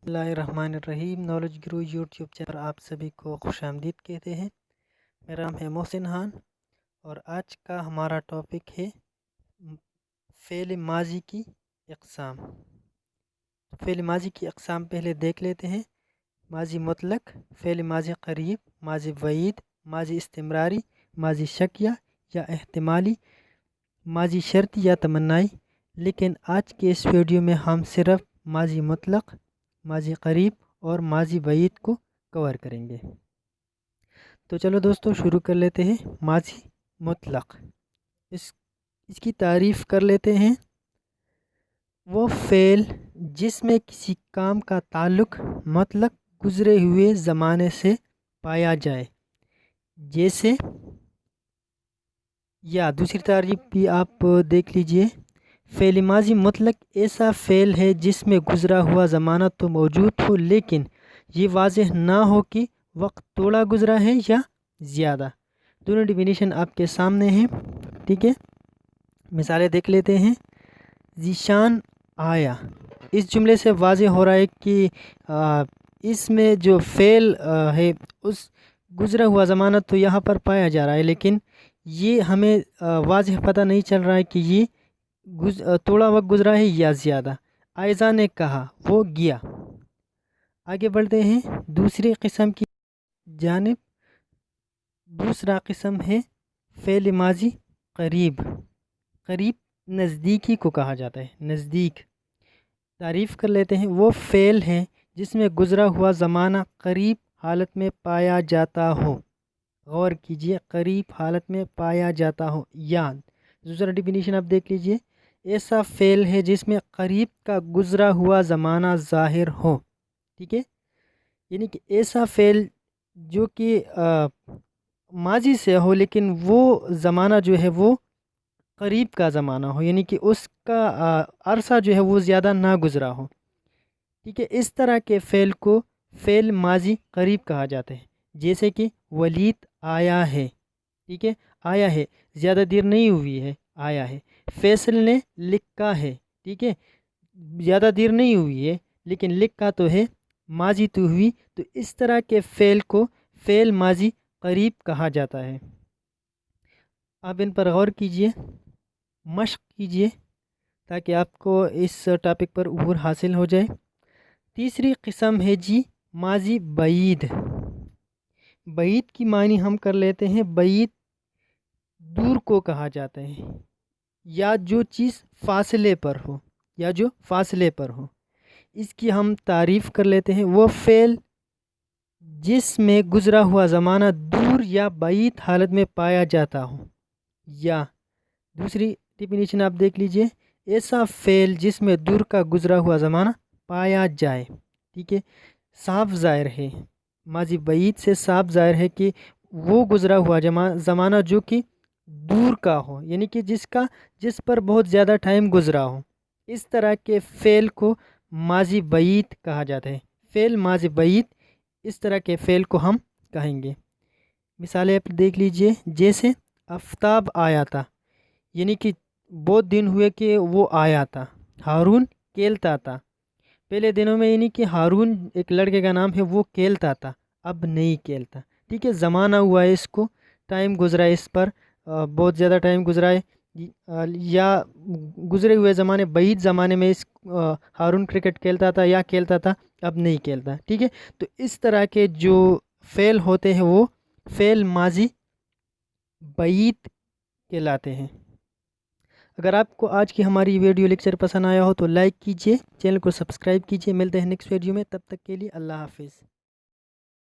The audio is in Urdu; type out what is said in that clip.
بسم اللہ الرحمن الرحیم۔ نالج گرو یوٹیوب چینل پر آپ سبھی کو خوش آمدید کہتے ہیں۔ میرا نام ہے محسن خان اور آج کا ہمارا ٹاپک ہے فعل ماضی کی اقسام۔ فعل ماضی کی اقسام پہلے دیکھ لیتے ہیں۔ ماضی مطلق، فعل ماضی قریب، ماضی بعید، ماضی استمراری، ماضی شکیہ یا احتمالی، ماضی شرطی یا تمنائی۔ لیکن آج کے اس ویڈیو میں ہم صرف ماضی مطلق، ماضی قریب اور ماضی بعید کو کور کریں گے۔ تو چلو دوستو شروع کر لیتے ہیں۔ ماضی مطلق، اس کی تعریف کر لیتے ہیں۔ وہ فعل جس میں کسی کام کا تعلق مطلق گزرے ہوئے زمانے سے پایا جائے، جیسے، یا دوسری تعریف بھی آپ دیکھ لیجئے۔ فعل ماضی مطلق ایسا فعل ہے جس میں گزرا ہوا زمانہ تو موجود ہو لیکن یہ واضح نہ ہو کہ وقت تھوڑا گزرا ہے یا زیادہ۔ دونوں ڈیفینیشن آپ کے سامنے ہیں، ٹھیک ہے۔ مثالیں دیکھ لیتے ہیں۔ ذیشان آیا، اس جملے سے واضح ہو رہا ہے کہ اس میں جو فعل ہے اس گزرا ہوا زمانہ تو یہاں پر پایا جا رہا ہے، لیکن یہ ہمیں واضح پتہ نہیں چل رہا ہے کہ یہ تھوڑا وقت گزرا ہے یا زیادہ۔ آئزہ نے کہا، وہ گیا۔ آگے بڑھتے ہیں دوسری قسم کی جانب۔ دوسرا قسم ہے فعل ماضی قریب۔ قریب نزدیکی کو کہا جاتا ہے، نزدیک۔ تعریف کر لیتے ہیں۔ وہ فعل ہے جس میں گزرا ہوا زمانہ قریب حالت میں پایا جاتا ہو۔ غور کیجئے، قریب حالت میں پایا جاتا ہو۔ یا دوسرا ڈیفینیشن آپ دیکھ لیجئے۔ ایسا فعل ہے جس میں قریب کا گزرا ہوا زمانہ ظاہر ہو، ٹھیک ہے۔ یعنی کہ ایسا فعل جو کہ ماضی سے ہو لیکن وہ زمانہ جو ہے وہ قریب کا زمانہ ہو، یعنی کہ اس کا عرصہ جو ہے وہ زیادہ نہ گزرا ہو، ٹھیک ہے۔ اس طرح کے فعل کو فعل ماضی قریب کہا جاتا ہے۔ جیسے کہ ولید آیا ہے، ٹھیک ہے، آیا ہے، زیادہ دیر نہیں ہوئی ہے، آیا ہے۔ فیصل نے لکھا ہے، ٹھیک ہے، زیادہ دیر نہیں ہوئی ہے لیکن لکھا تو ہے، ماضی تو ہوئی۔ تو اس طرح کے فعل کو فعل ماضی قریب کہا جاتا ہے۔ آپ ان پر غور کیجئے، مشق کیجئے تاکہ آپ کو اس ٹاپک پر عبور حاصل ہو جائے۔ تیسری قسم ہے جی ماضی بعید۔ بعید کی معنی ہم کر لیتے ہیں۔ بعید دور کو کہا جاتا ہے، یا جو چیز فاصلے پر ہو، یا جو فاصلے پر ہو۔ اس کی ہم تعریف کر لیتے ہیں۔ وہ فعل جس میں گزرا ہوا زمانہ دور یا بعید حالت میں پایا جاتا ہو۔ یا دوسری ڈیفینیشن آپ دیکھ لیجئے۔ ایسا فعل جس میں دور کا گزرا ہوا زمانہ پایا جائے، ٹھیک ہے۔ صاف ظاہر ہے، ماضی بعید سے صاف ظاہر ہے کہ وہ گزرا ہوا زمانہ جو کہ دور کا ہو، یعنی کہ جس پر بہت زیادہ ٹائم گزرا ہو۔ اس طرح کے فعل کو ماضی بعید کہا جاتا ہے۔ فعل ماضی بعید، اس طرح کے فعل کو ہم کہیں گے۔ مثالیں آپ دیکھ لیجئے۔ جیسے آفتاب آیا تھا، یعنی کہ بہت دن ہوئے کہ وہ آیا تھا۔ ہارون کھیلتا تھا، پہلے دنوں میں، یعنی کہ ہارون ایک لڑکے کا نام ہے، وہ کھیلتا تھا، اب نہیں کھیلتا، ٹھیک ہے۔ زمانہ ہوا ہے، اس کو ٹائم گزرا ہے، اس پر بہت زیادہ ٹائم گزرا ہے، یا گزرے ہوئے زمانے بعید زمانے میں ہارون کرکٹ کھیلتا تھا یا کھیلتا تھا، اب نہیں کھیلتا، ٹھیک ہے۔ تو اس طرح کے جو فعل ہوتے ہیں وہ فعل ماضی بعید کہلاتے ہیں۔ اگر آپ کو آج کی ہماری ویڈیو لیکچر پسند آیا ہو تو لائک کیجئے، چینل کو سبسکرائب کیجئے۔ ملتے ہیں نیکسٹ ویڈیو میں، تب تک کے لیے اللہ حافظ۔